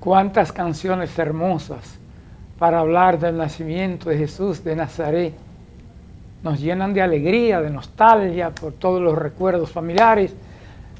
Cuántas canciones hermosas para hablar del nacimiento de Jesús de Nazaret. Nos llenan de alegría, de nostalgia por todos los recuerdos familiares.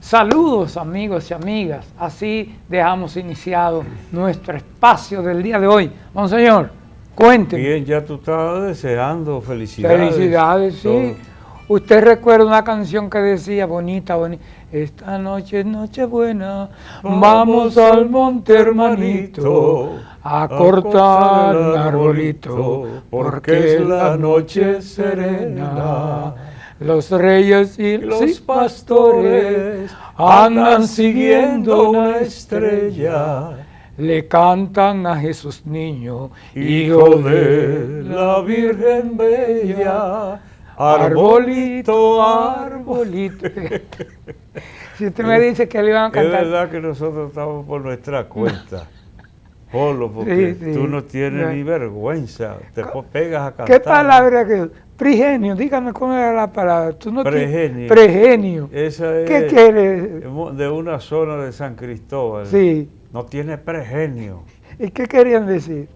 Saludos amigos y amigas. Así dejamos iniciado nuestro espacio del día de hoy. Monseñor, cuénteme. Bien, ya tú estabas deseando felicidades. Felicidades, sí. Todo. Usted recuerda una canción que decía, bonita, bonita. Esta noche es Nochebuena, vamos al monte hermanito a cortar un arbolito, porque es la noche serena. Los reyes y los pastores andan siguiendo una estrella. Le cantan a Jesús niño, hijo de la Virgen Bella. Arbolito, arbolito. Si usted me dice que le iban a cantar. Es verdad que nosotros estamos por nuestra cuenta. Polo, porque Sí, sí. tú no tienes ni vergüenza. Te pegas a cantar. ¿Qué palabra que? Prigenio, dígame cómo era la palabra. ¿Tú no Pregenio. Pregenio. Esa es ¿Qué quiere? de una zona de San Cristóbal. Sí. No tiene pregenio. ¿Y qué querían decir?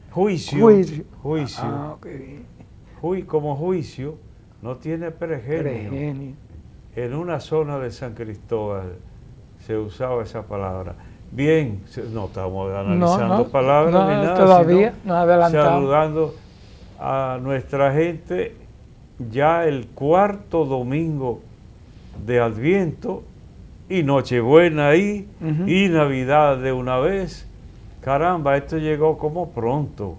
Juicio. Juicio. Juicio. Ah, qué bien. Como juicio, no tiene pregenio. Pregenio. En una zona de San Cristóbal se usaba esa palabra. Bien, no estamos analizando palabras ni nada, todavía sino nos adelantamos. saludando a nuestra gente ya el cuarto domingo de Adviento y Nochebuena ahí y Navidad de una vez. Caramba, esto llegó como pronto.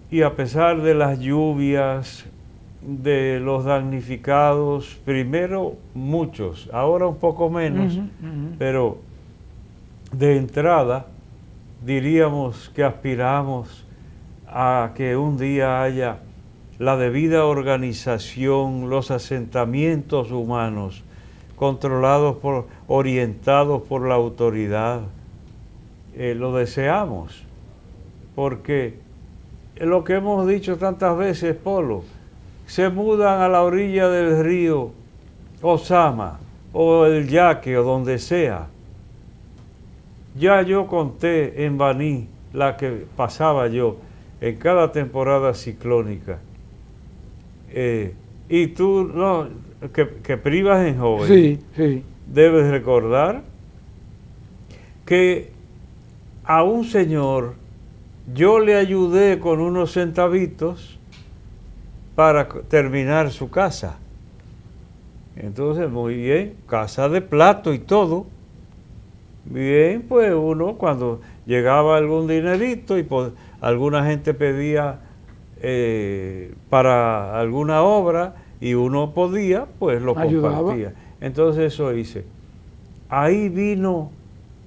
Y a pesar de las lluvias, de los damnificados, primero muchos, ahora un poco menos, pero de entrada diríamos que aspiramos a que un día haya la debida organización, los asentamientos humanos controlados orientados por la autoridad. Lo deseamos, porque lo que hemos dicho tantas veces, Polo, se mudan a la orilla del río Osama o el Yaque o donde sea. Ya yo conté en Baní la que pasaba yo en cada temporada ciclónica. Y tú, no, que privas en joven, Sí, sí. debes recordar que a un señor yo le ayudé con unos centavitos para terminar su casa. Entonces, muy bien, casa de plato y todo. Bien, pues uno cuando llegaba algún dinerito y alguna gente pedía para alguna obra y uno podía, pues lo compartía. Entonces eso hice. Ahí vino,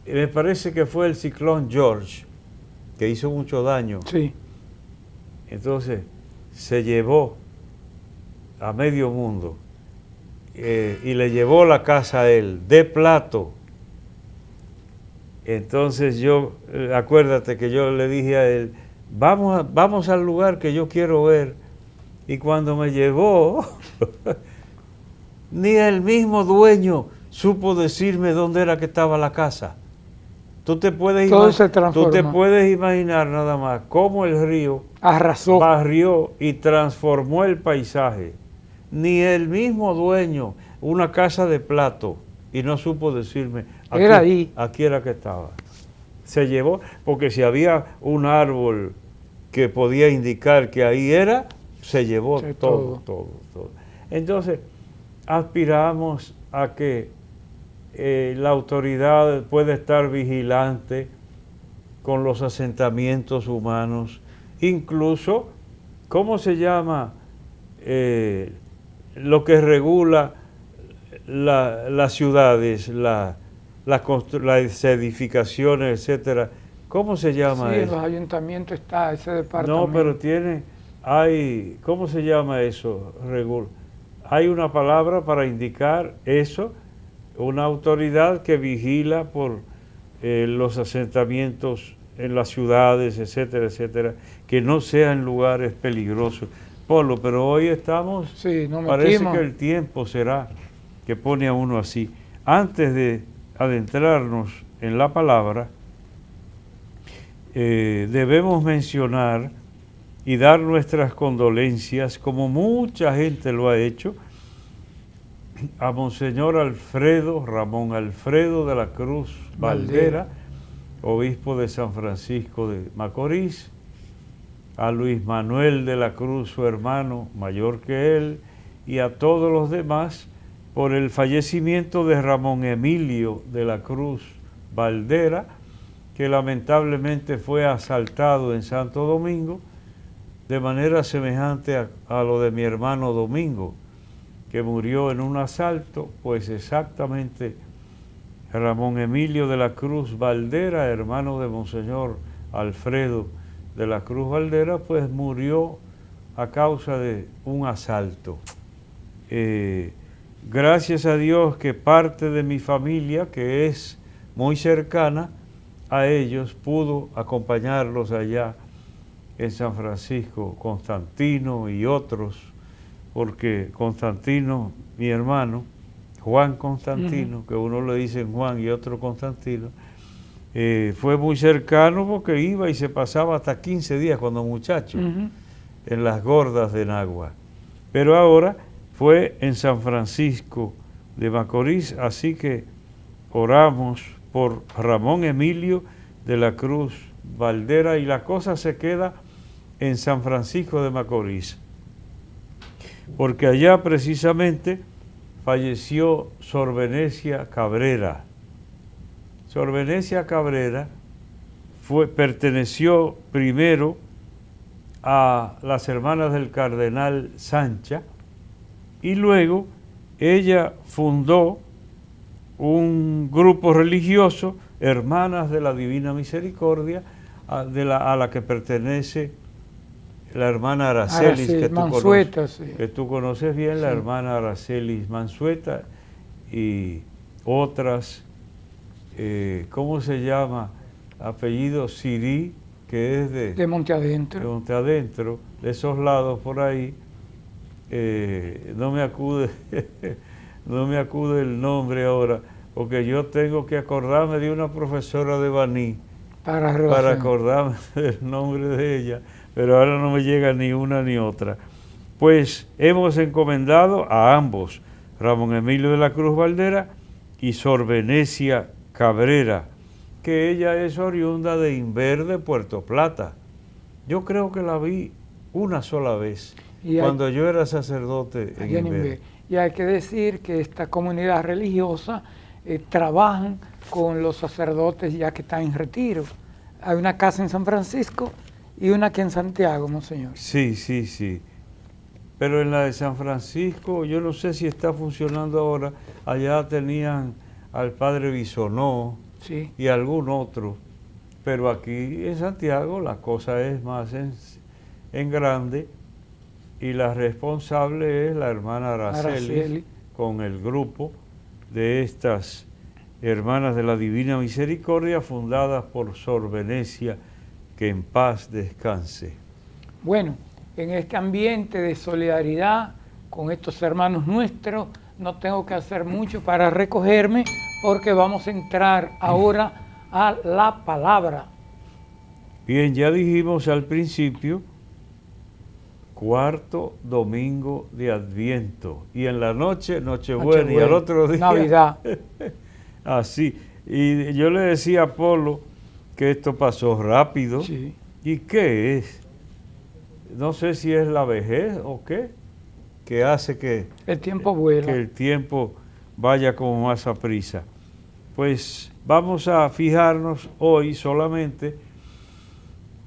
me parece que fue el ciclón George, que hizo mucho daño. Sí. Entonces se llevó a medio mundo y le llevó la casa a él de plato. Entonces yo, acuérdate que yo le dije a él, vamos al lugar que yo quiero ver. Y cuando me llevó, ni el mismo dueño supo decirme dónde era que estaba la casa. Tú te puedes imaginar nada más cómo el río arrasó, barrió y transformó el paisaje. Ni el mismo dueño, una casa de plato, y no supo decirme, aquí era que estaba. Se llevó, porque si había un árbol que podía indicar que ahí era, se llevó todo. Entonces, aspiramos a que la autoridad pueda estar vigilante con los asentamientos humanos, incluso, ¿cómo se llama lo que regula las ciudades, las edificaciones, etcétera? ¿Cómo se llama eso? Sí, en los ayuntamientos está ese departamento. No, pero ¿cómo se llama eso? Hay una palabra para indicar eso, una autoridad que vigila por los asentamientos en las ciudades, etcétera, etcétera, que no sean lugares peligrosos. Polo, pero hoy estamos, parece que el tiempo será que pone a uno así. Antes de adentrarnos en la palabra, debemos mencionar y dar nuestras condolencias, como mucha gente lo ha hecho, a Monseñor Alfredo, Ramón Alfredo de la Cruz Valdera, obispo de San Francisco de Macorís, a Luis Manuel de la Cruz, su hermano mayor que él, y a todos los demás por el fallecimiento de Ramón Emilio de la Cruz Valdera, que lamentablemente fue asaltado en Santo Domingo, de manera semejante a lo de mi hermano Domingo, que murió en un asalto. Pues exactamente Ramón Emilio de la Cruz Valdera, hermano de Monseñor Alfredo de la Cruz Valdera, pues murió a causa de un asalto. Gracias a Dios que parte de mi familia, que es muy cercana a ellos, pudo acompañarlos allá en San Francisco, Constantino y otros, porque Constantino, mi hermano, Juan Constantino, que uno le dicen Juan y otro Constantino, fue muy cercano porque iba y se pasaba hasta 15 días cuando muchacho en las gordas de Nagua. Pero ahora fue en San Francisco de Macorís, así que oramos por Ramón Emilio de la Cruz Valdera y la cosa se queda en San Francisco de Macorís, porque allá precisamente falleció Sor Venecia Cabrera. Sor Venecia Cabrera perteneció primero a las hermanas del cardenal Sancha y luego ella fundó un grupo religioso, Hermanas de la Divina Misericordia, a la que pertenece la hermana Aracelis, que tú conoces bien, sí. La hermana Aracelis Mansueta y otras, ¿cómo se llama? Apellido Sirí, que es de Monte Adentro. De Monte Adentro, de esos lados por ahí. No me acude el nombre ahora, porque yo tengo que acordarme de una profesora de Baní para acordarme del nombre de ella, pero ahora no me llega ni una ni otra. Pues hemos encomendado a ambos, Ramón Emilio de la Cruz Valdera y Sor Venecia Cabrera, que ella es oriunda de Inver de Puerto Plata. Yo creo que la vi una sola vez, cuando yo era sacerdote en Inver. Y hay que decir que esta comunidad religiosa trabajan con los sacerdotes ya que están en retiro. Hay una casa en San Francisco y una aquí en Santiago, monseñor. Sí, sí, sí. Pero en la de San Francisco, yo no sé si está funcionando ahora. Allá tenían al padre Bisonó, sí, y algún otro. Pero aquí en Santiago la cosa es más en grande y la responsable es la hermana Araceli, con el grupo de estas hermanas de la Divina Misericordia fundadas por Sor Venecia, que en paz descanse. Bueno, en este ambiente de solidaridad con estos hermanos nuestros, no tengo que hacer mucho para recogerme porque vamos a entrar ahora a la palabra. Bien, ya dijimos al principio, cuarto domingo de Adviento, y en la noche, Nochebuena, y al otro día, Navidad. Así, y yo le decía a Polo que esto pasó rápido. Sí. ¿Y qué es? No sé si es la vejez o qué, que hace que el tiempo vuela, que el tiempo vaya como más a prisa. Pues vamos a fijarnos hoy solamente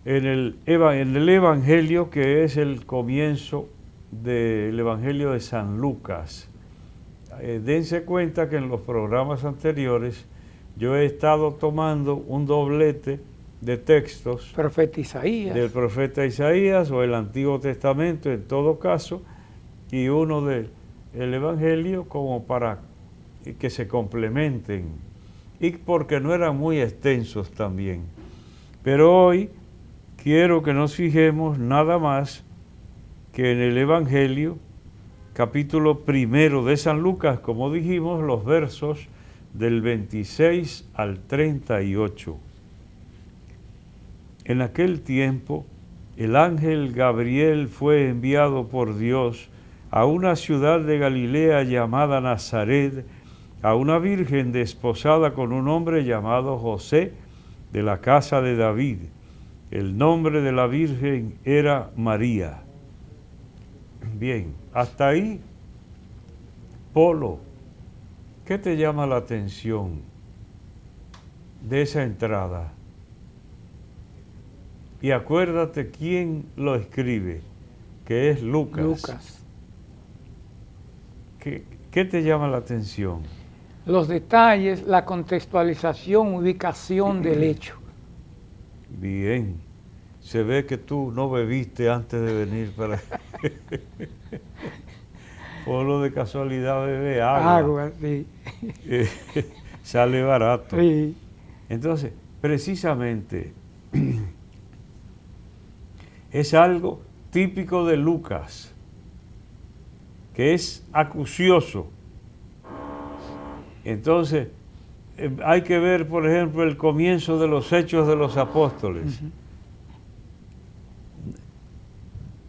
en el Evangelio, que es el comienzo del Evangelio de San Lucas. Dense cuenta que en los programas anteriores yo he estado tomando un doblete de textos del profeta Isaías o el Antiguo Testamento en todo caso, y uno del Evangelio como para que se complementen, y porque no eran muy extensos también. Pero hoy quiero que nos fijemos nada más que en el Evangelio, capítulo 1 de San Lucas, como dijimos, los versos del 26 al 38. En aquel tiempo, el ángel Gabriel fue enviado por Dios a una ciudad de Galilea llamada Nazaret, a una virgen desposada con un hombre llamado José, de la casa de David. El nombre de la virgen era María. Bien, hasta ahí, Polo, ¿qué te llama la atención de esa entrada? Y acuérdate quién lo escribe, que es Lucas. Lucas. ¿Qué te llama la atención? Los detalles, la contextualización, ubicación del hecho. Bien, se ve que tú no bebiste antes de venir para... Polo de casualidad bebe agua. Agua, sí. Sale barato. Sí. Entonces, precisamente, es algo típico de Lucas, que es acucioso. Entonces, hay que ver, por ejemplo, el comienzo de los Hechos de los Apóstoles.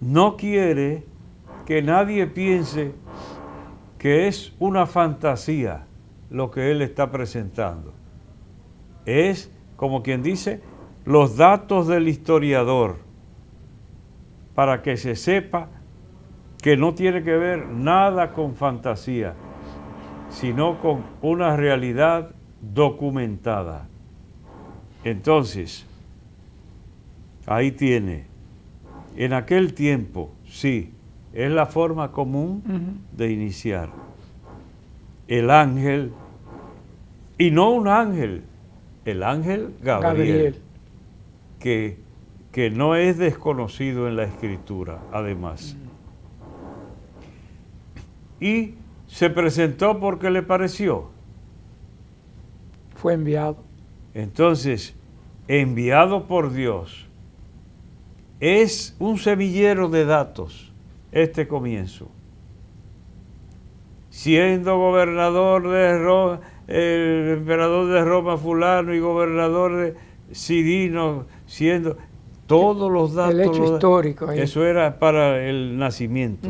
No quiere que nadie piense que es una fantasía lo que él está presentando. Es, como quien dice, los datos del historiador, para que se sepa que no tiene que ver nada con fantasía, sino con una realidad documentada. Entonces, ahí tiene, en aquel tiempo, sí, es la forma común de iniciar. El ángel, y no un ángel, el ángel Gabriel. Que no es desconocido en la Escritura, además. Y se presentó porque le pareció. Fue enviado. Entonces, enviado por Dios, es un semillero de datos este comienzo. Siendo gobernador de Roma, el emperador de Roma fulano y gobernador de Cirino, siendo todos los datos. El hecho histórico. Eso era para el nacimiento.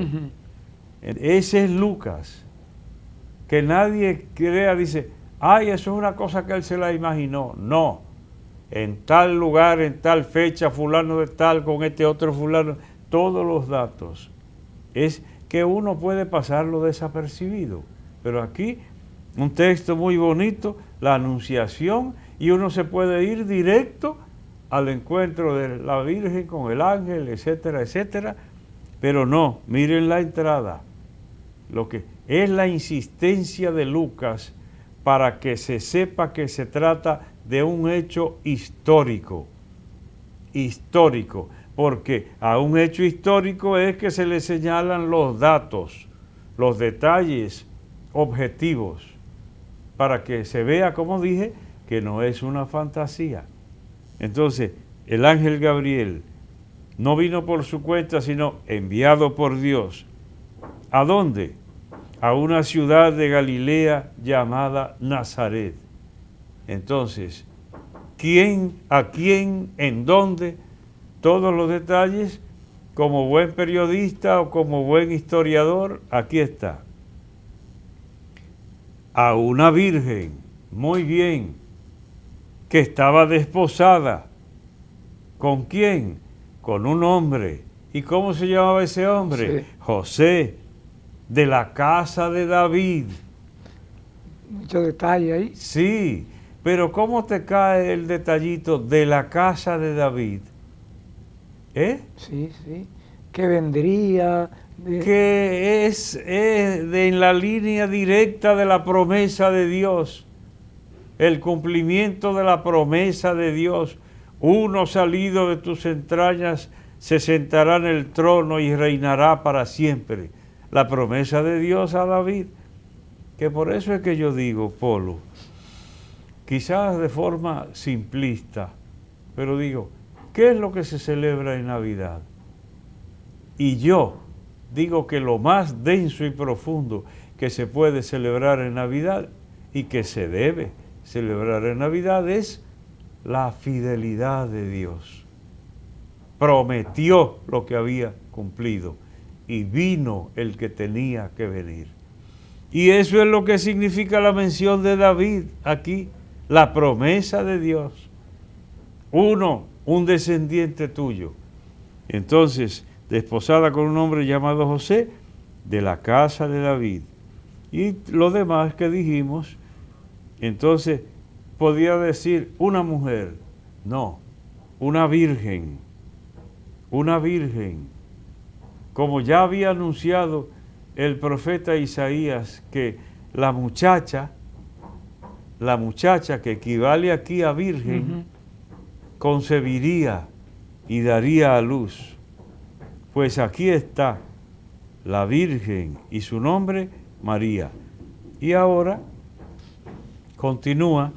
Ese es Lucas. Que nadie crea, dice, ay, eso es una cosa que él se la imaginó. No. En tal lugar, en tal fecha, fulano de tal, con este otro fulano, todos los datos. Es que uno puede pasarlo desapercibido. Pero aquí, un texto muy bonito, la Anunciación, y uno se puede ir directo al encuentro de la Virgen con el ángel, etcétera, etcétera. Pero no, miren la entrada. Lo que es la insistencia de Lucas para que se sepa que se trata de un hecho histórico. Histórico. Porque a un hecho histórico es que se le señalan los datos, los detalles objetivos, para que se vea, como dije, que no es una fantasía. Entonces, el ángel Gabriel no vino por su cuenta, sino enviado por Dios. ¿A dónde? A una ciudad de Galilea llamada Nazaret. Entonces, ¿quién, a quién, en dónde? Todos los detalles, como buen periodista o como buen historiador, aquí está. A una virgen, muy bien, que estaba desposada. ¿Con quién? Con un hombre. ¿Y cómo se llamaba ese hombre? Sí. José, de la casa de David. Mucho detalle ahí. Sí, pero ¿cómo te cae el detallito de la casa de David? Sí, sí. Que vendría. Que es en la línea directa de la promesa de Dios. El cumplimiento de la promesa de Dios. Uno salido de tus entrañas se sentará en el trono y reinará para siempre. La promesa de Dios a David. Que por eso es que yo digo, Polo, quizás de forma simplista, pero digo, ¿qué es lo que se celebra en Navidad? Y yo digo que lo más denso y profundo que se puede celebrar en Navidad y que se debe celebrar en Navidad es la fidelidad de Dios. prometió lo que había cumplido y vino el que tenía que venir. Y eso es lo que significa la mención de David aquí, la promesa de Dios. Un descendiente tuyo. Entonces, desposada con un hombre llamado José, de la casa de David. Y lo demás que dijimos, entonces, podía decir una mujer, no, una virgen, como ya había anunciado el profeta Isaías, que la muchacha que equivale aquí a virgen, concebiría y daría a luz. Pues aquí está la virgen y su nombre María. Y ahora continúa,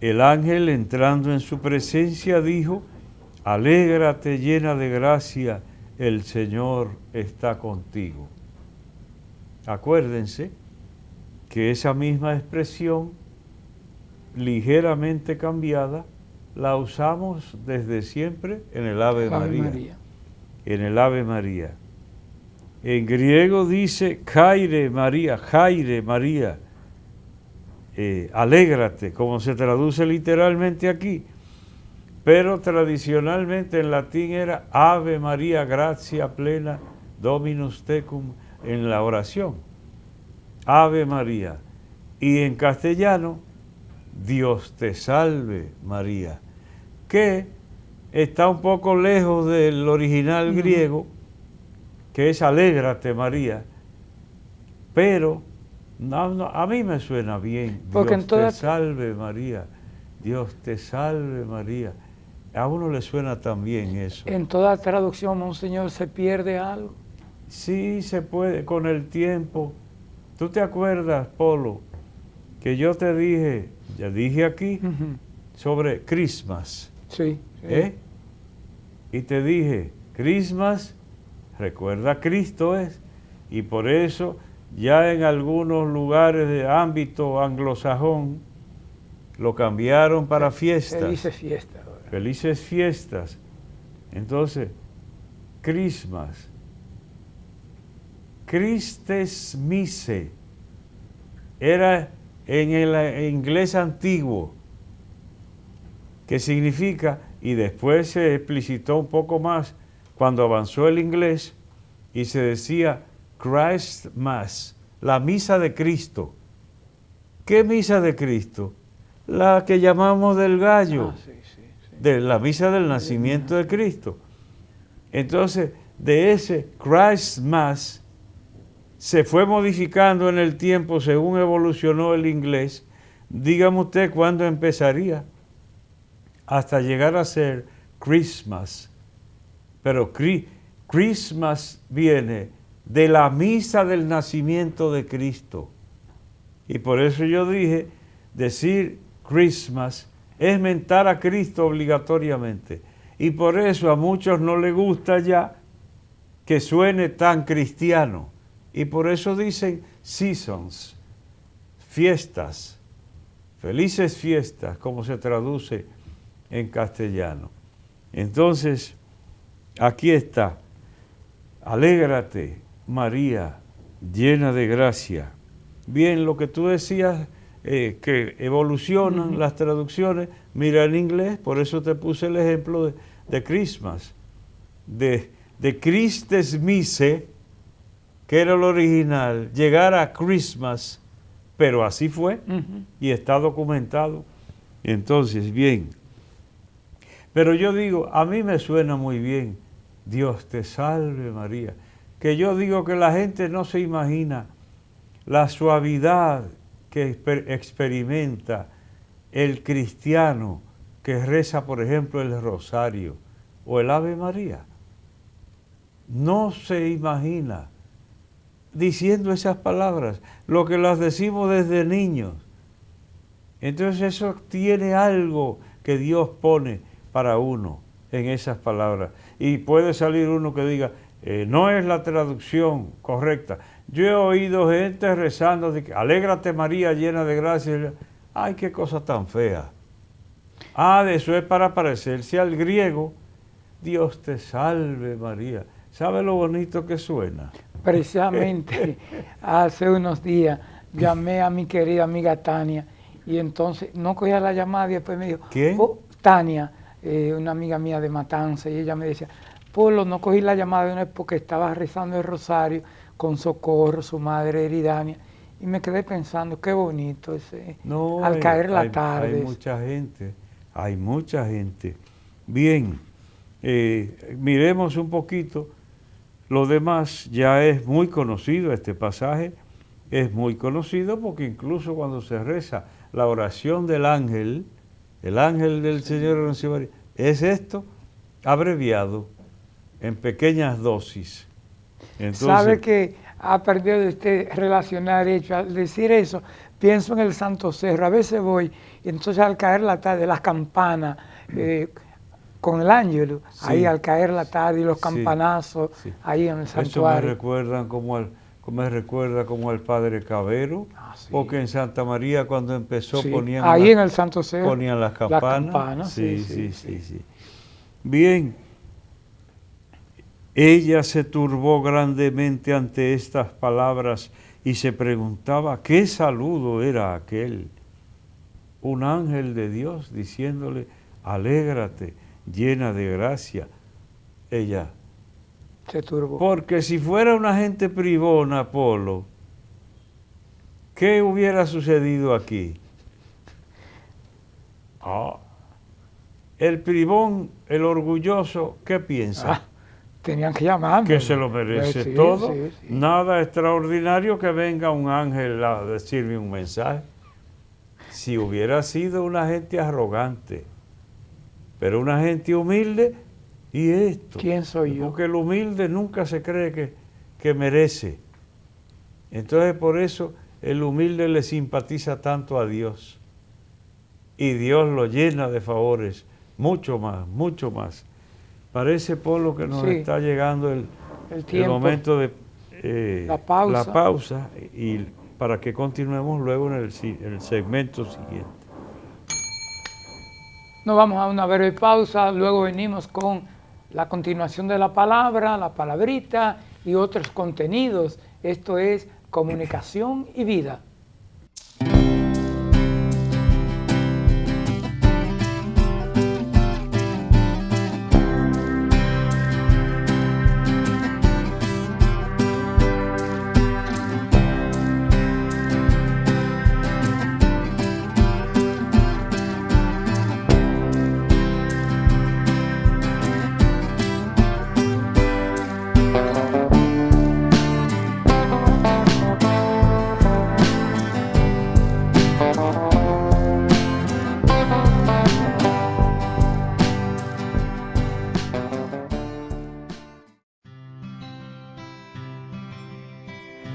el ángel entrando en su presencia dijo, alégrate llena de gracia, el Señor está contigo. Acuérdense que esa misma expresión, ligeramente cambiada, la usamos desde siempre en el Ave María. En el Ave María. En griego dice Jaire María, alégrate, como se traduce literalmente aquí, pero tradicionalmente en latín era Ave María, gratia plena, Dominus tecum, en la oración. Ave María. Y en castellano, Dios te salve María, que está un poco lejos del original griego, que es alégrate María, pero a mí me suena bien. Porque Dios te salve María, Dios te salve María. A uno le suena también eso. En toda traducción, Monseñor, ¿se pierde algo? Sí, se puede, con el tiempo. ¿Tú te acuerdas, Polo, que yo te dije, ya dije aquí, sobre Christmas? Sí. Y te dije, Christmas, recuerda, Cristo es, y por eso ya en algunos lugares de ámbito anglosajón lo cambiaron para fiestas. Felices fiestas. Felices fiestas. Entonces, Christmas. Christes Mise era en el inglés antiguo, que significa, y después se explicitó un poco más cuando avanzó el inglés y se decía Christ Mass, la misa de Cristo. ¿Qué misa de Cristo? La que llamamos del gallo, de la misa del nacimiento de Cristo. Entonces, de ese Christ Mass se fue modificando en el tiempo según evolucionó el inglés. Dígame usted cuándo empezaría, hasta llegar a ser Christmas. Pero Christmas viene de la misa del nacimiento de Cristo. Y por eso yo dije, decir Christmas es mentar a Cristo obligatoriamente. Y por eso a muchos no les gusta ya que suene tan cristiano. Y por eso dicen seasons, fiestas, felices fiestas, como se traduce en castellano. Entonces, aquí está, alégrate María, llena de gracia. Bien, lo que tú decías, que evolucionan las traducciones, mira en inglés, por eso te puse el ejemplo de Christmas, de Christes Mise, que era el original, llegar a Christmas, pero así fue, y está documentado. Entonces, bien, pero yo digo, a mí me suena muy bien, Dios te salve María, que yo digo que la gente no se imagina la suavidad que experimenta el cristiano que reza, por ejemplo, el rosario o el Ave María. No se imagina diciendo esas palabras, lo que las decimos desde niños. Entonces eso tiene algo que Dios pone para uno en esas palabras. Y puede salir uno que diga, no es la traducción correcta. Yo he oído gente rezando, de que, alégrate María, llena de gracia. Ay, qué cosa tan fea. Eso es para parecerse al griego. Dios te salve María. ¿Sabe lo bonito que suena? Precisamente hace unos días llamé a mi querida amiga Tania y entonces no cogía la llamada y después me dijo, ¿Quién? "Oh, Tania, una amiga mía de Matanza", y ella me decía, Polo, no cogí la llamada de una vez porque estaba rezando el rosario con Socorro, su madre Eridania, y me quedé pensando, qué bonito ese, No, al caer la tarde. Hay mucha gente. Bien, miremos un poquito. Lo demás ya es muy conocido, este pasaje es muy conocido porque incluso cuando se reza la oración del ángel, el ángel del Señor anunció María, es esto abreviado en pequeñas dosis. Entonces, ¿Sabe que ha perdido de usted relacionar hecho? Al decir eso, pienso en el Santo Cerro. A veces voy y entonces al caer la tarde, las campanas, con el ángel, sí, ahí al caer la tarde y los sí, campanazos, sí. ahí en el Eso santuario. me recuerda como al Padre Cabero, Sí. porque en Santa María cuando empezó Sí, ponían, ahí en el Santo Cerro, ponían las campanas. sí. Bien, ella se turbó grandemente ante estas palabras y se preguntaba qué saludo era aquel. Un ángel de Dios diciéndole, alégrate, llena de gracia. Ella se turbó. Porque si fuera una gente privona, Polo, ¿qué hubiera sucedido aquí? El privón, el orgulloso, ¿qué piensa? Tenían que llamarme. Que se lo merece todo. Sí. Nada extraordinario que venga un ángel a decirme un mensaje. Si hubiera sido una gente arrogante, pero una gente humilde, ¿y esto? ¿Quién soy yo? Porque el humilde nunca se cree que merece. Entonces por eso el humilde le simpatiza tanto a Dios. Y Dios lo llena de favores, mucho más, mucho más. Parece, Polo, que nos está llegando el momento de la pausa y para que continuemos luego en el segmento siguiente. Nos vamos a una breve pausa, luego venimos con la continuación de la palabra, la palabrita y otros contenidos. Esto es Comunicación y Vida.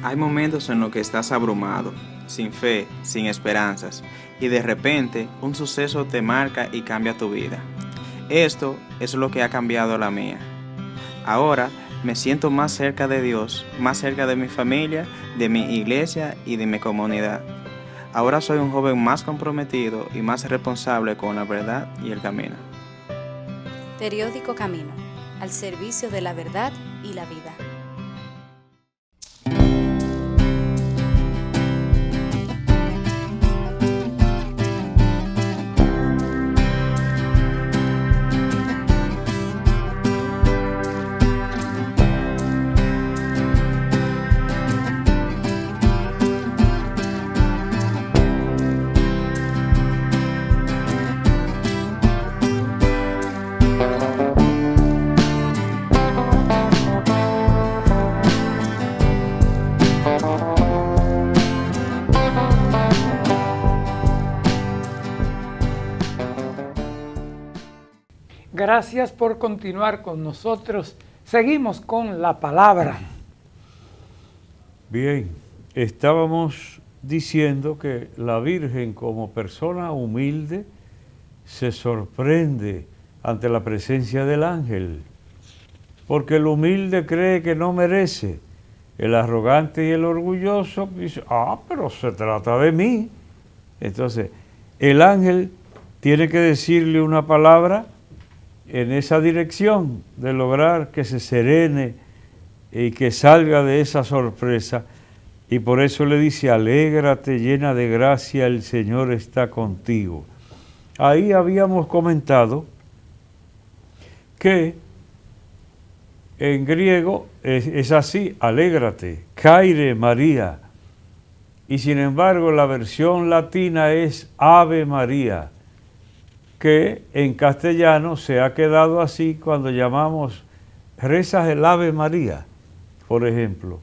Hay momentos en los que estás abrumado, sin fe, sin esperanzas, y de repente un suceso te marca y cambia tu vida. Esto es lo que ha cambiado la mía. Ahora me siento más cerca de Dios, más cerca de mi familia, de mi iglesia y de mi comunidad. Ahora soy un joven más comprometido y más responsable con la verdad y el camino. Periódico Camino, al servicio de la verdad y la vida. Gracias por continuar con nosotros. Seguimos con la palabra. Bien, estábamos diciendo que la Virgen como persona humilde se sorprende ante la presencia del ángel, porque el humilde cree que no merece. El arrogante y el orgulloso dice, pero se trata de mí. Entonces, el ángel tiene que decirle una palabra en esa dirección de lograr que se serene y que salga de esa sorpresa. Y por eso le dice, alégrate llena de gracia, el Señor está contigo. Ahí habíamos comentado que en griego es así, alégrate, caire María. Y sin embargo la versión latina es Ave María, que en castellano se ha quedado así cuando llamamos, rezas el Ave María, por ejemplo.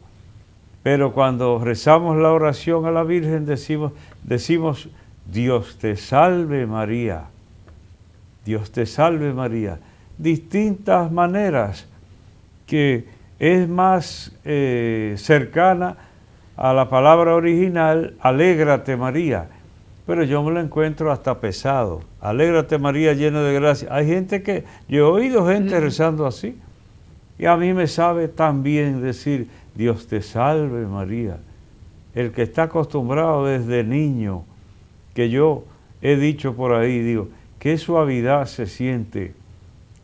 Pero cuando rezamos la oración a la Virgen decimos Dios te salve María, Dios te salve María. Distintas maneras que es más cercana a la palabra original, alégrate María, pero yo me lo encuentro hasta pesado. Alégrate María llena de gracia. Hay gente que, yo he oído gente rezando así, y a mí me sabe tan bien decir, Dios te salve María. El que está acostumbrado desde niño, que yo he dicho por ahí, digo, qué suavidad se siente,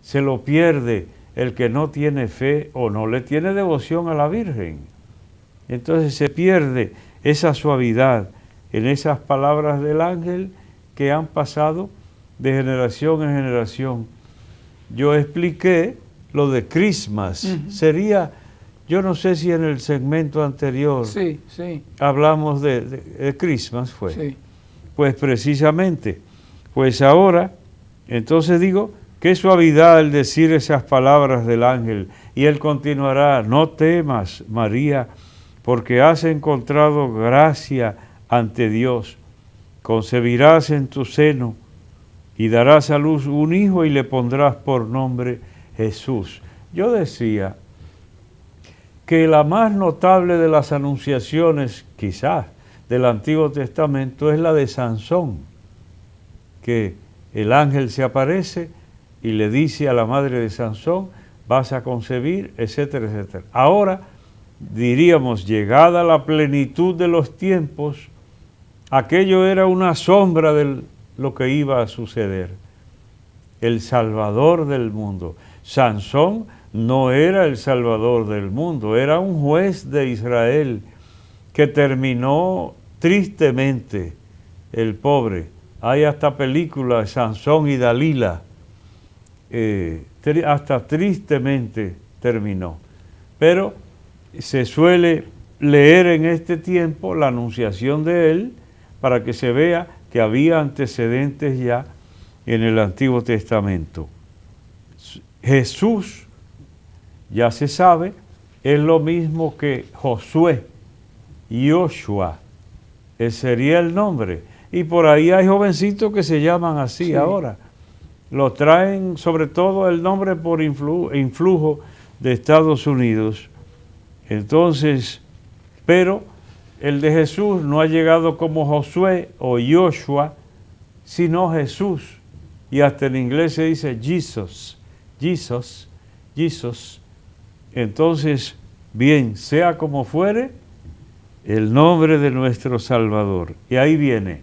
se lo pierde el que no tiene fe o no le tiene devoción a la Virgen. Entonces se pierde esa suavidad en esas palabras del ángel que han pasado de generación en generación. Yo expliqué lo de Christmas. Sería, yo no sé si en el segmento anterior hablamos de Christmas, fue. Sí. Pues precisamente, pues ahora, entonces digo, qué suavidad al decir esas palabras del ángel. Y él continuará, no temas, María, porque has encontrado gracia ante Dios. Concebirás en tu seno y darás a luz un hijo y le pondrás por nombre Jesús. Yo decía que la más notable de las anunciaciones, quizás, del Antiguo Testamento es la de Sansón, que el ángel se aparece y le dice a la madre de Sansón, vas a concebir, etcétera, etcétera. Ahora, diríamos, llegada la plenitud de los tiempos, aquello era una sombra de lo que iba a suceder. El Salvador del mundo. Sansón no era el Salvador del mundo, era un juez de Israel que terminó tristemente, el pobre. Hay hasta películas, Sansón y Dalila, hasta tristemente terminó. Pero se suele leer en este tiempo la anunciación de él para que se vea que había antecedentes ya en el Antiguo Testamento. Jesús, ya se sabe, es lo mismo que Josué, Yoshua, ese sería el nombre. Y por ahí hay jovencitos que se llaman así ahora. Lo traen sobre todo el nombre por influjo de Estados Unidos. Entonces, pero el de Jesús no ha llegado como Josué o Yoshua, sino Jesús. Y hasta en inglés se dice Jesus, Jesus, Jesus. Entonces, bien, sea como fuere, el nombre de nuestro Salvador. Y ahí viene,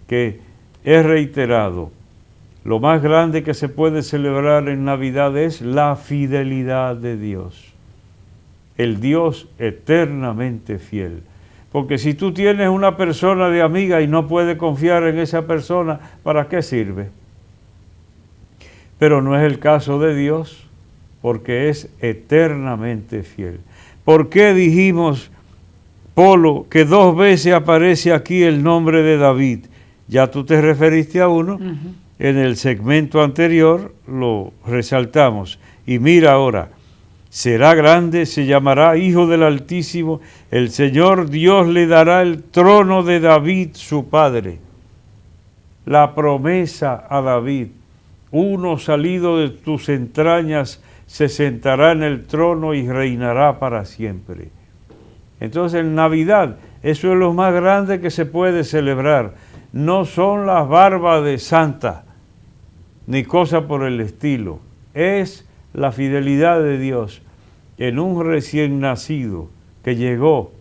que es reiterado, lo más grande que se puede celebrar en Navidad es la fidelidad de Dios. El Dios eternamente fiel. Porque si tú tienes una persona de amiga y no puedes confiar en esa persona, ¿para qué sirve? Pero no es el caso de Dios, porque es eternamente fiel. ¿Por qué dijimos, Polo, que 2 veces aparece aquí el nombre de David? Ya tú te referiste a uno, en el segmento anterior lo resaltamos. Y mira ahora, será grande, se llamará Hijo del Altísimo, el Señor Dios le dará el trono de David su padre. La promesa a David, uno salido de tus entrañas se sentará en el trono y reinará para siempre. Entonces en Navidad, eso es lo más grande que se puede celebrar. No son las barbas de Santa, ni cosa por el estilo. Es la fidelidad de Dios en un recién nacido que llegó,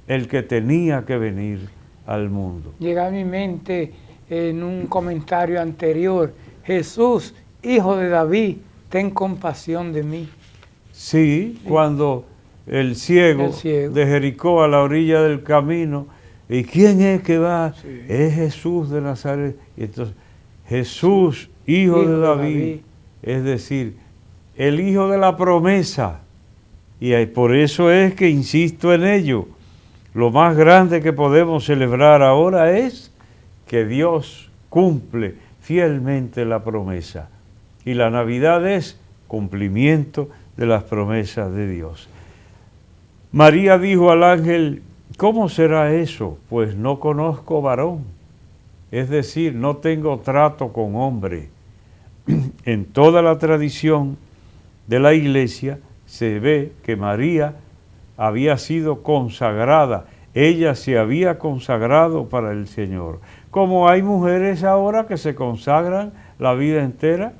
el que tenía que venir al mundo. Llega a mi mente en un comentario anterior, Jesús, hijo de David, ten compasión de mí. Sí, cuando el ciego de Jericó a la orilla del camino, ¿y quién es que va? Sí. Es Jesús de Nazaret. Y entonces, Jesús, hijo de David, es decir, el hijo de la promesa. Y por eso es que insisto en ello. Lo más grande que podemos celebrar ahora es que Dios cumple fielmente la promesa. Y la Navidad es cumplimiento de las promesas de Dios. María dijo al ángel, ¿cómo será eso? Pues no conozco varón. Es decir, no tengo trato con hombre. En toda la tradición de la Iglesia se ve que María había sido consagrada. Ella se había consagrado para el Señor. Como hay mujeres ahora que se consagran la vida entera.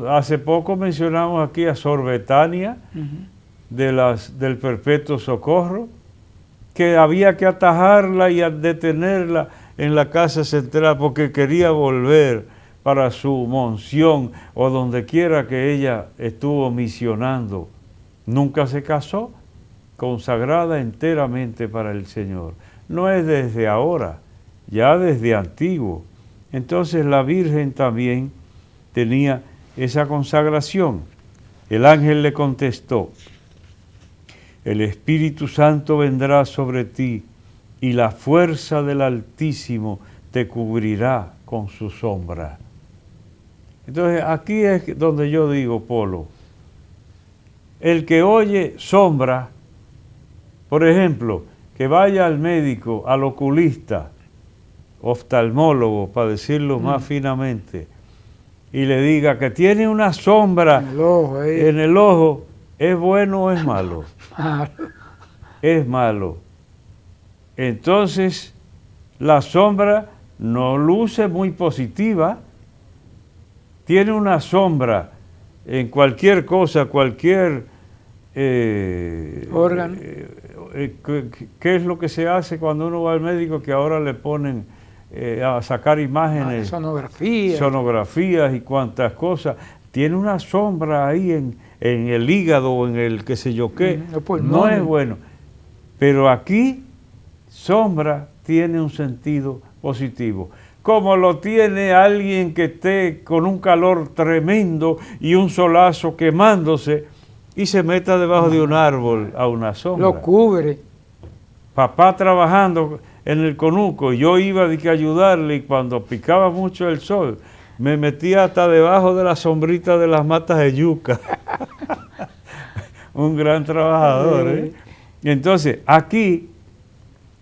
Hace poco mencionamos aquí a Sor Betania, del Perpetuo Socorro, que había que atajarla y detenerla en la casa central porque quería volver para su monción o donde quiera que ella estuvo misionando. Nunca se casó, consagrada enteramente para el Señor. No es desde ahora, ya desde antiguo. Entonces la Virgen también tenía esa consagración. El ángel le contestó, el Espíritu Santo vendrá sobre ti y la fuerza del Altísimo te cubrirá con su sombra. Entonces aquí es donde yo digo, Polo, el que oye sombra, por ejemplo, que vaya al médico, al oculista, oftalmólogo, para decirlo más finamente, y le diga que tiene una sombra en el ojo, ¿es bueno o es malo? Es malo. Entonces, la sombra no luce muy positiva. Tiene una sombra en cualquier cosa, cualquier órgano. ¿Qué es lo que se hace cuando uno va al médico? Que ahora le ponen a sacar imágenes, sonografías y cuantas cosas. Tiene una sombra ahí en el hígado o en el qué sé yo qué. No es bueno. Pero aquí, sombra tiene un sentido positivo. Como lo tiene alguien que esté con un calor tremendo y un solazo quemándose y se meta debajo de un árbol a una sombra. Lo cubre. Papá trabajando en el conuco, yo iba a ayudarle y cuando picaba mucho el sol, me metía hasta debajo de la sombrita de las matas de yuca. Un gran trabajador, ¿eh? Entonces, aquí,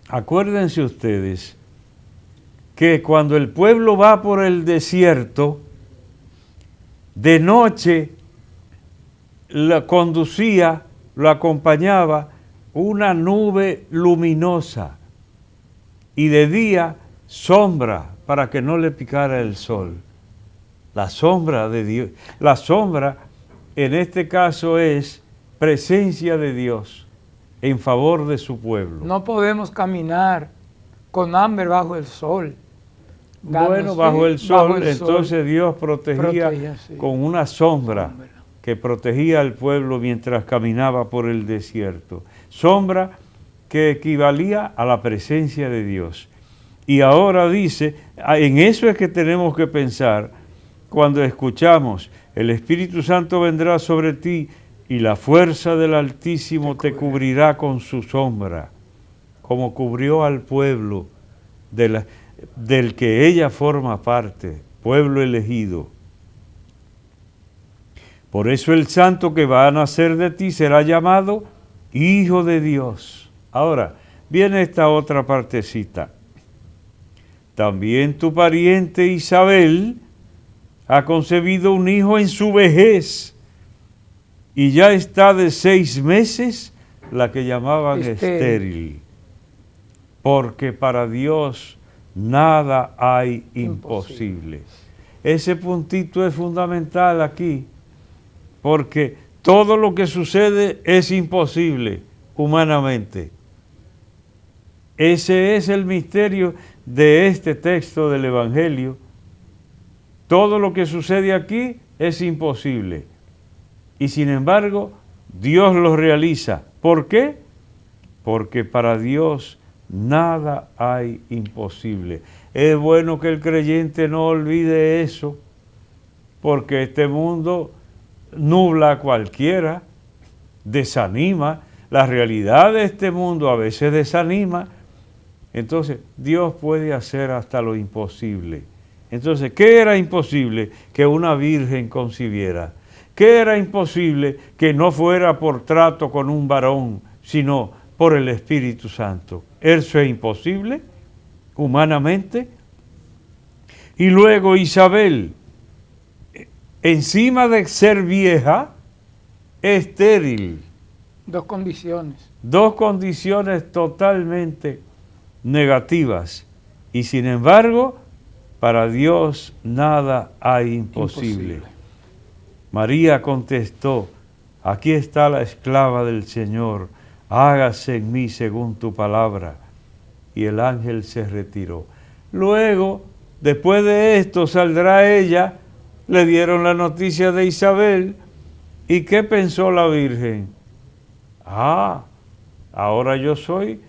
acuérdense ustedes, que cuando el pueblo va por el desierto, de noche la conducía, lo acompañaba una nube luminosa y de día sombra para que no le picara el sol. La sombra de Dios. La sombra en este caso es presencia de Dios en favor de su pueblo. No podemos caminar con hambre bajo el sol. Bueno, bajo el sol, entonces Dios protegía con una sombra que protegía al pueblo mientras caminaba por el desierto. Sombra que equivalía a la presencia de Dios. Y ahora dice, en eso es que tenemos que pensar cuando escuchamos, el Espíritu Santo vendrá sobre ti y la fuerza del Altísimo te cubrirá con su sombra, como cubrió al pueblo del que ella forma parte, pueblo elegido. Por eso el santo que va a nacer de ti será llamado Hijo de Dios. Ahora, viene esta otra partecita. También tu pariente Isabel ha concebido un hijo en su vejez y ya está de 6 meses la que llamaban estéril. Porque para Dios nada hay imposible. Ese puntito es fundamental aquí, porque todo lo que sucede es imposible humanamente. Ese es el misterio de este texto del Evangelio. Todo lo que sucede aquí es imposible. Y sin embargo, Dios lo realiza. ¿Por qué? Porque para Dios nada hay imposible. Es bueno que el creyente no olvide eso, porque este mundo nubla a cualquiera, desanima. La realidad de este mundo a veces desanima. Entonces, Dios puede hacer hasta lo imposible. Entonces, ¿qué era imposible? Que una virgen concibiera. ¿Qué era imposible? Que no fuera por trato con un varón, sino por el Espíritu Santo. ¿Eso es imposible humanamente? Y luego Isabel, encima de ser vieja, estéril. Dos condiciones. Dos condiciones totalmente negativas. Y sin embargo, para Dios nada hay imposible. María contestó, aquí está la esclava del Señor, hágase en mí según tu palabra. Y el ángel se retiró. Luego, después de esto, saldrá ella, le dieron la noticia de Isabel. ¿Y qué pensó la Virgen? Ahora yo soy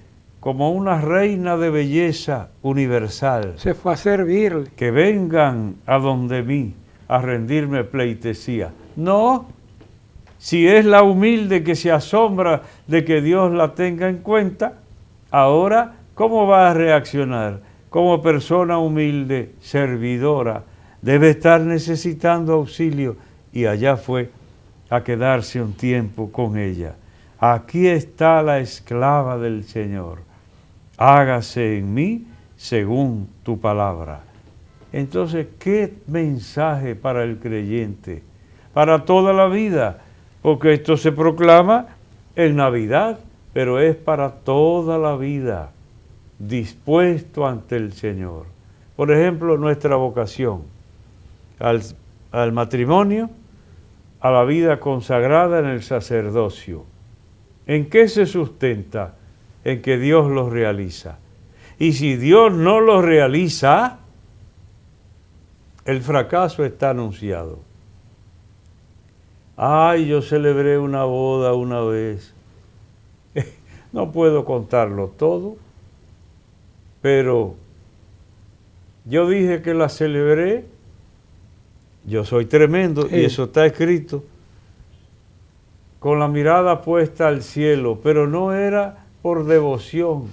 como una reina de belleza universal. Se fue a servirle. Que vengan a donde mí a rendirme pleitesía. No, si es la humilde que se asombra de que Dios la tenga en cuenta, ahora, ¿cómo va a reaccionar? Como persona humilde, servidora, debe estar necesitando auxilio, y allá fue a quedarse un tiempo con ella. Aquí está la esclava del Señor, hágase en mí según tu palabra. Entonces, ¿qué mensaje para el creyente? Para toda la vida, porque esto se proclama en Navidad, pero es para toda la vida, dispuesto ante el Señor. Por ejemplo, nuestra vocación al matrimonio, a la vida consagrada en el sacerdocio. ¿En qué se sustenta? En que Dios lo realiza. Y si Dios no lo realiza, el fracaso está anunciado. Yo celebré una boda una vez. No puedo contarlo todo, pero yo dije que la celebré. Yo soy tremendo, y eso está escrito, con la mirada puesta al cielo, pero no era por devoción,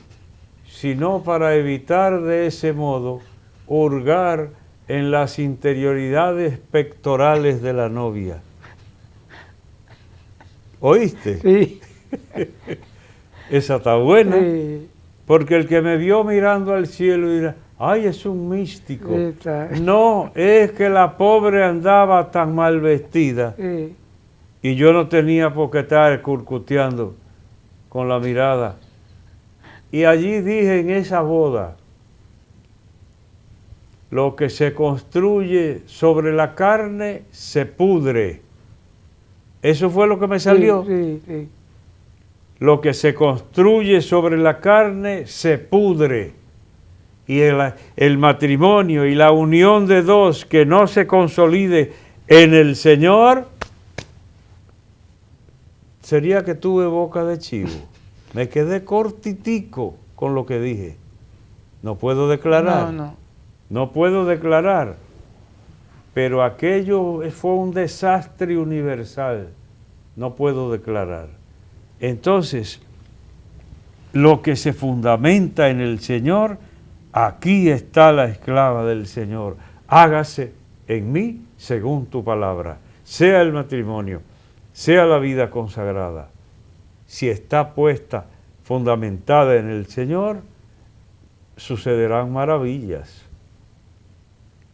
sino para evitar de ese modo hurgar en las interioridades pectorales de la novia. ¿Oíste? Sí. Esa está buena, Sí. porque el que me vio mirando al cielo dirá, ¡ay, es un místico! Está. No, es que la pobre andaba tan mal vestida. Sí. Y yo no tenía por qué estar curcuteando con la mirada. Y allí dije en esa boda, lo que se construye sobre la carne se pudre. Eso fue lo que me salió. Sí, sí. Lo que se construye sobre la carne se pudre. Y el matrimonio y la unión de dos que no se consolide en el Señor, sería que tuve boca de chivo. Me quedé cortitico con lo que dije. No puedo declarar. No puedo declarar. Pero aquello fue un desastre universal. No puedo declarar. Entonces, lo que se fundamenta en el Señor, aquí está la esclava del Señor. Hágase en mí según tu palabra. Sea el matrimonio, sea la vida consagrada. Si está puesta, fundamentada en el Señor, sucederán maravillas.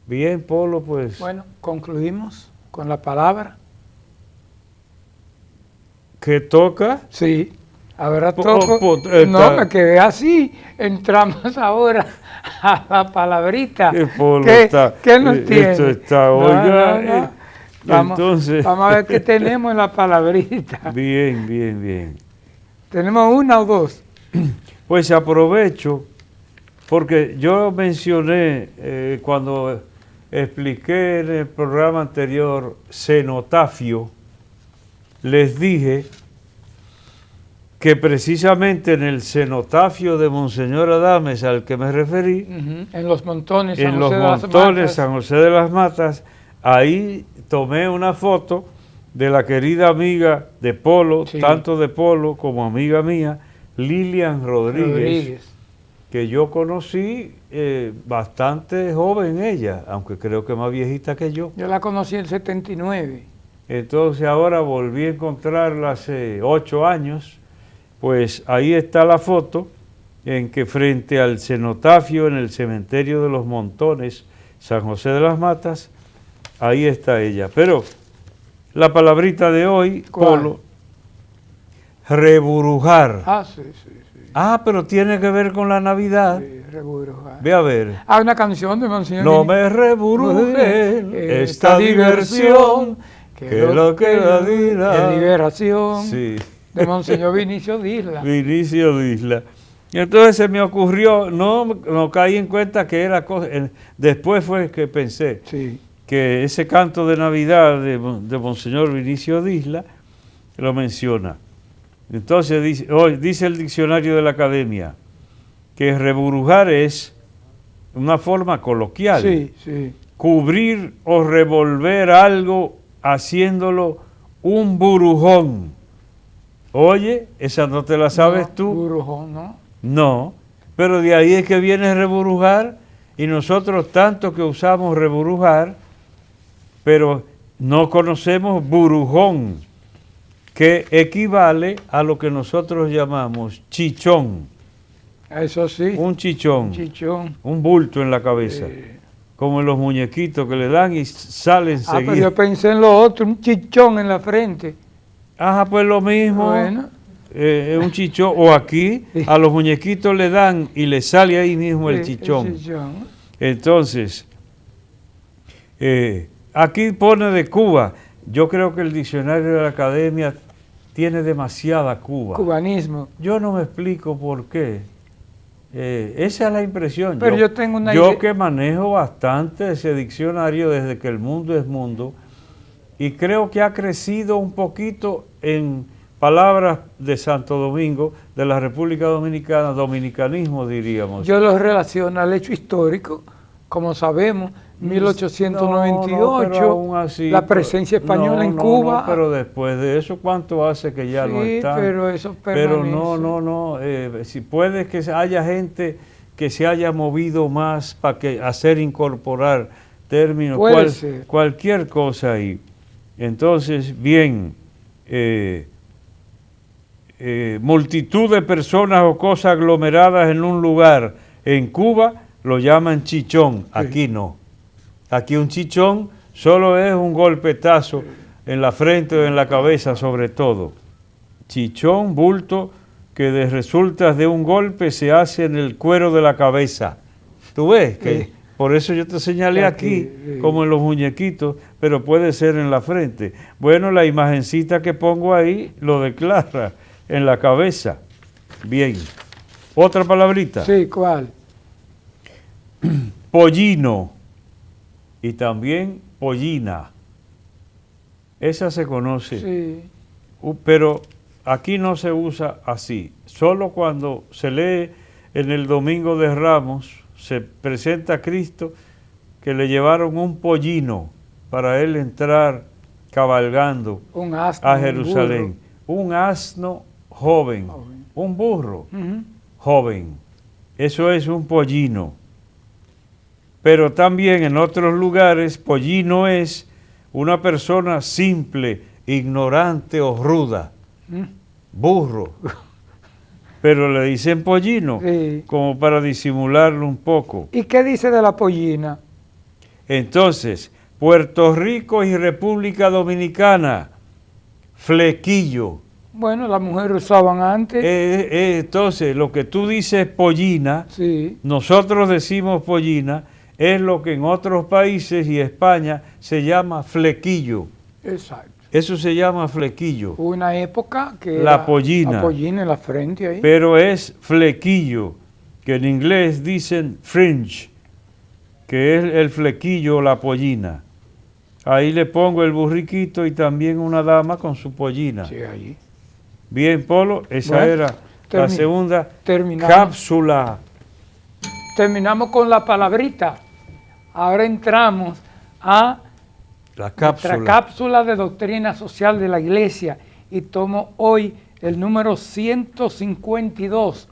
Bien, Polo, pues... Bueno, concluimos con la palabra. ¿Qué toca? Sí, ahora toco. No, me quedé así. Entramos ahora a la palabrita. ¿Qué nos tiene? Esto está, oiga. Vamos a ver qué tenemos en la palabrita. Bien, bien, bien. ¿Tenemos una o dos? Pues aprovecho, porque yo mencioné cuando expliqué en el programa anterior cenotafio, les dije que precisamente en el cenotafio de Monseñor Adames al que me referí, en Los Montones, en Los Montones, San José de las Matas, ahí tomé una foto de la querida amiga de Polo, Sí. tanto de Polo como amiga mía, Lilian Rodríguez, que yo conocí bastante joven ella, aunque creo que más viejita que yo. Yo la conocí en el 79. Entonces ahora volví a encontrarla hace 8 años, pues ahí está la foto en que frente al cenotafio en el cementerio de Los Montones, San José de las Matas, ahí está ella. Pero la palabrita de hoy, ¿Cuál? Polo, reburujar. Ah, sí. Ah, pero tiene que ver con la Navidad. Sí, reburujar. Ve a ver. Ah, una canción de Monseñor. No me reburujen esta diversión, que lo que la vida. Es liberación. Sí. De Monseñor Vinicio Disla. Vinicio Disla. Y entonces se me ocurrió, no caí en cuenta que era cosa. Después fue que pensé Sí. que ese canto de Navidad de Monseñor Vinicio Disla lo menciona. Entonces dice el diccionario de la Academia que reburujar es una forma coloquial. Sí. Cubrir o revolver algo haciéndolo un burujón. Oye, esa no te la sabes No, tú. Burujón, ¿no? No, pero de ahí es que viene reburujar y nosotros tanto que usamos reburujar, pero no conocemos burujón, que equivale a lo que nosotros llamamos chichón. Eso sí. Un chichón, Chichón. un bulto en la cabeza, como en los muñequitos que le dan y salen Ah, pero seguidos. yo pensé en lo otro, un chichón en la frente. Ajá, pues lo mismo. Bueno. Un chichón, o aquí a los muñequitos le dan y le sale ahí mismo el chichón. chichón. Entonces, aquí pone de Cuba. Yo creo que el diccionario de la Academia tiene demasiada Cuba. Cubanismo. Yo no me explico por qué. Esa es la impresión. Pero yo tengo una Yo idea. que manejo bastante ese diccionario desde que el mundo es mundo, y creo que ha crecido un poquito en palabras de Santo Domingo, de la República Dominicana, dominicanismo diríamos. Yo lo relaciono al hecho histórico, como sabemos, 1898, pero aún así, la presencia española en Cuba. No, pero después de eso, ¿cuánto hace que ya no Sí, está? pero eso Pero permanece. si puede que haya gente que se haya movido más para que hacer incorporar términos, Puede ser. cualquier cosa ahí. Entonces, bien, multitud de personas o cosas aglomeradas en un lugar. En Cuba lo llaman chichón, aquí no. Aquí un chichón solo es un golpetazo en la frente o en la cabeza sobre todo. Chichón, bulto, que resulta de un golpe se hace en el cuero de la cabeza. ¿Tú ves? Que por eso yo te señalé aquí, como en los muñequitos, pero puede ser en la frente. Bueno, la imagencita que pongo ahí lo declara, en la cabeza. Bien. ¿Otra palabrita? Sí, ¿cuál? Pollino y también pollina. Esa se conoce, Sí. pero aquí no se usa así. Solo cuando se lee en el Domingo de Ramos, se presenta a Cristo que le llevaron un pollino para él entrar cabalgando Un asno, a un Jerusalén. Un asno joven, Joven. un burro burro. Ujú. joven. Eso es un pollino. Pero también en otros lugares, pollino es una persona simple, ignorante o ruda. Burro. Pero le dicen pollino, Sí. como para disimularlo un poco. ¿Y qué dice de la pollina? Entonces, Puerto Rico y República Dominicana, flequillo. Bueno, las mujeres usaban antes. Entonces, lo que tú dices pollina, Sí. nosotros decimos pollina, es lo que en otros países y España se llama flequillo. Exacto. Eso se llama flequillo, Hubo una época que La era pollina. la pollina en la frente ahí. pero es flequillo, que en inglés dicen fringe. que es el flequillo, la pollina. Ahí le pongo el burriquito y también una dama con su pollina. Sí, allí. Bien, Polo, esa Bueno, era la segunda terminamos. cápsula. Terminamos con la palabrita. Ahora entramos a La nuestra cápsula de doctrina social de la Iglesia y tomo hoy el número 152.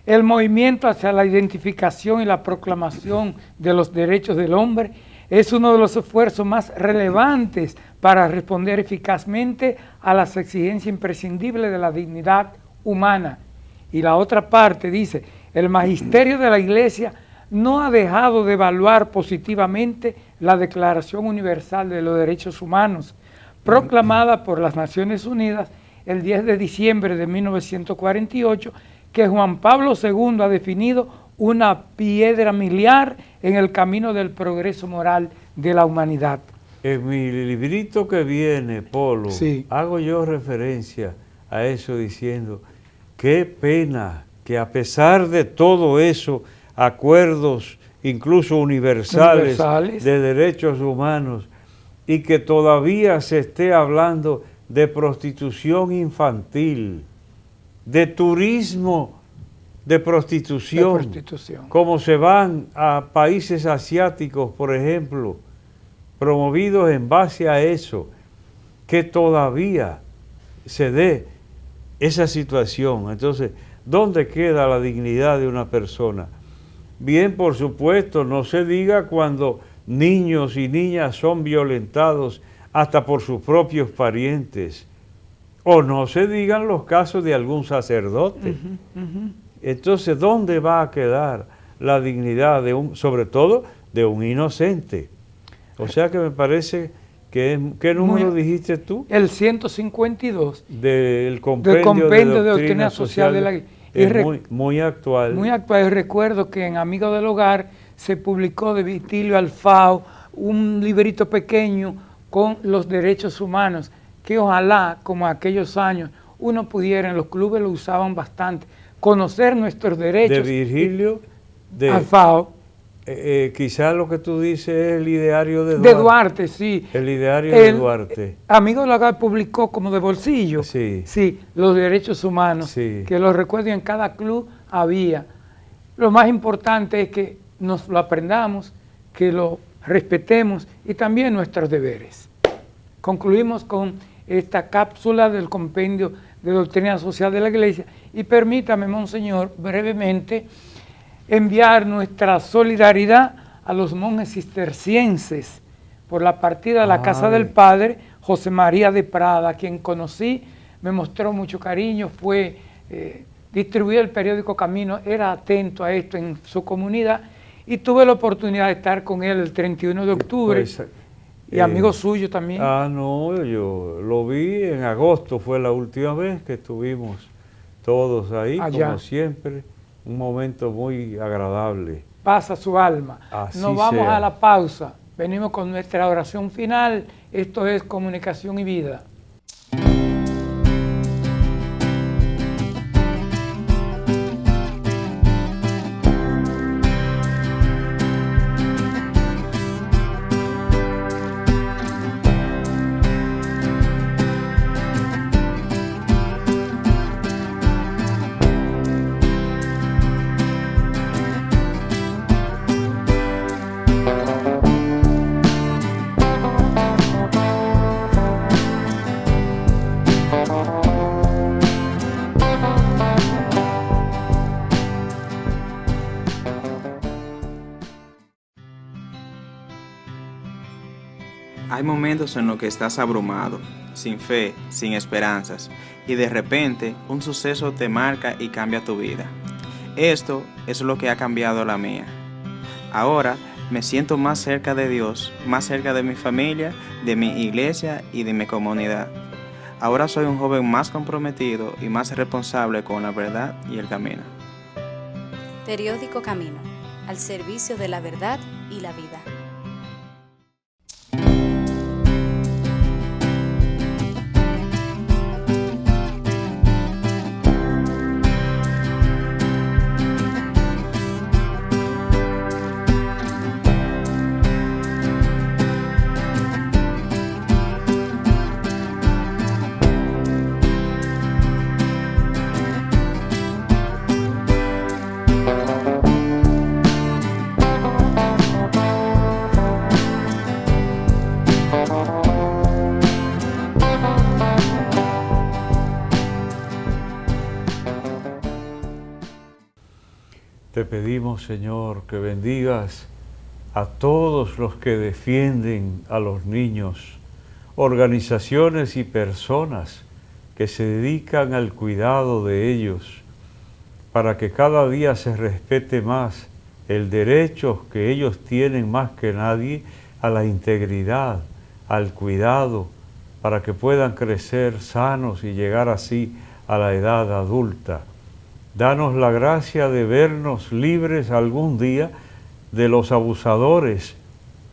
El movimiento hacia la identificación y la proclamación de los derechos del hombre es uno de los esfuerzos más relevantes para responder eficazmente a las exigencias imprescindibles de la dignidad humana. Y la otra parte dice, el magisterio de la Iglesia no ha dejado de evaluar positivamente la Declaración Universal de los Derechos Humanos, proclamada por las Naciones Unidas el 10 de diciembre de 1948, que Juan Pablo II ha definido una piedra miliar en el camino del progreso moral de la humanidad. En mi librito que viene, Polo, Sí. hago yo referencia a eso diciendo, qué pena que a pesar de todo eso, acuerdos incluso universales de derechos humanos, y que todavía se esté hablando de prostitución infantil, de turismo de prostitución, como se van a países asiáticos, por ejemplo, promovidos en base a eso, que todavía se dé esa situación. Entonces, ¿dónde queda la dignidad de una persona? Bien, por supuesto, no se diga cuando niños y niñas son violentados hasta por sus propios parientes, o no se digan los casos de algún sacerdote. Entonces, ¿dónde va a quedar la dignidad de sobre todo de un inocente? O sea que me parece que ¿qué número dijiste tú? El 152 del compendio de doctrina social de la Iglesia. Es muy actual. Muy actual. Y recuerdo que en Amigos del Hogar se publicó de Vitilio Alfao un librito pequeño con los derechos humanos, que ojalá, como aquellos años, uno pudiera, en los clubes lo usaban bastante, conocer nuestros derechos. De Virgilio, de Alfao. Quizás lo que tú dices es el ideario de Duarte. De Duarte, sí. El ideario de Duarte. Amigo de la Hogar publicó como de bolsillo, sí, los derechos humanos, sí, que los recuerdo en cada club había. Lo más importante es que nos lo aprendamos, que lo respetemos y también nuestros deberes. Concluimos con esta cápsula del compendio de doctrina social de la Iglesia y permítame, Monseñor, brevemente enviar nuestra solidaridad a los monjes cistercienses por la partida de la casa del Padre José María de Prada, quien conocí, me mostró mucho cariño, distribuía el periódico Camino, era atento a esto en su comunidad y tuve la oportunidad de estar con él el 31 de octubre y amigo suyo también. No, yo lo vi en agosto, fue la última vez que estuvimos todos ahí, allá, como siempre. Un momento muy agradable. Pasa su alma. Así Nos vamos sea. a la pausa. Venimos con nuestra oración final. Esto es Comunicación y Vida. Hay momentos en los que estás abrumado, sin fe, sin esperanzas, y de repente un suceso te marca y cambia tu vida. Esto es lo que ha cambiado la mía. Ahora me siento más cerca de Dios, más cerca de mi familia, de mi iglesia y de mi comunidad. Ahora soy un joven más comprometido y más responsable con la verdad y el camino. Periódico Camino, al servicio de la verdad y la vida. Te pedimos, Señor, que bendigas a todos los que defienden a los niños, organizaciones y personas que se dedican al cuidado de ellos, para que cada día se respete más el derecho que ellos tienen más que nadie a la integridad, al cuidado, para que puedan crecer sanos y llegar así a la edad adulta. Danos la gracia de vernos libres algún día de los abusadores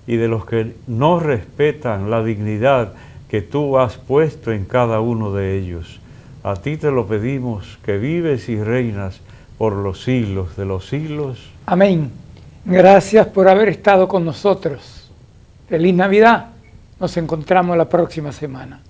y de los que no respetan la dignidad que tú has puesto en cada uno de ellos. A ti te lo pedimos, que vives y reinas por los siglos de los siglos. Amén. Gracias por haber estado con nosotros. Feliz Navidad. Nos encontramos la próxima semana.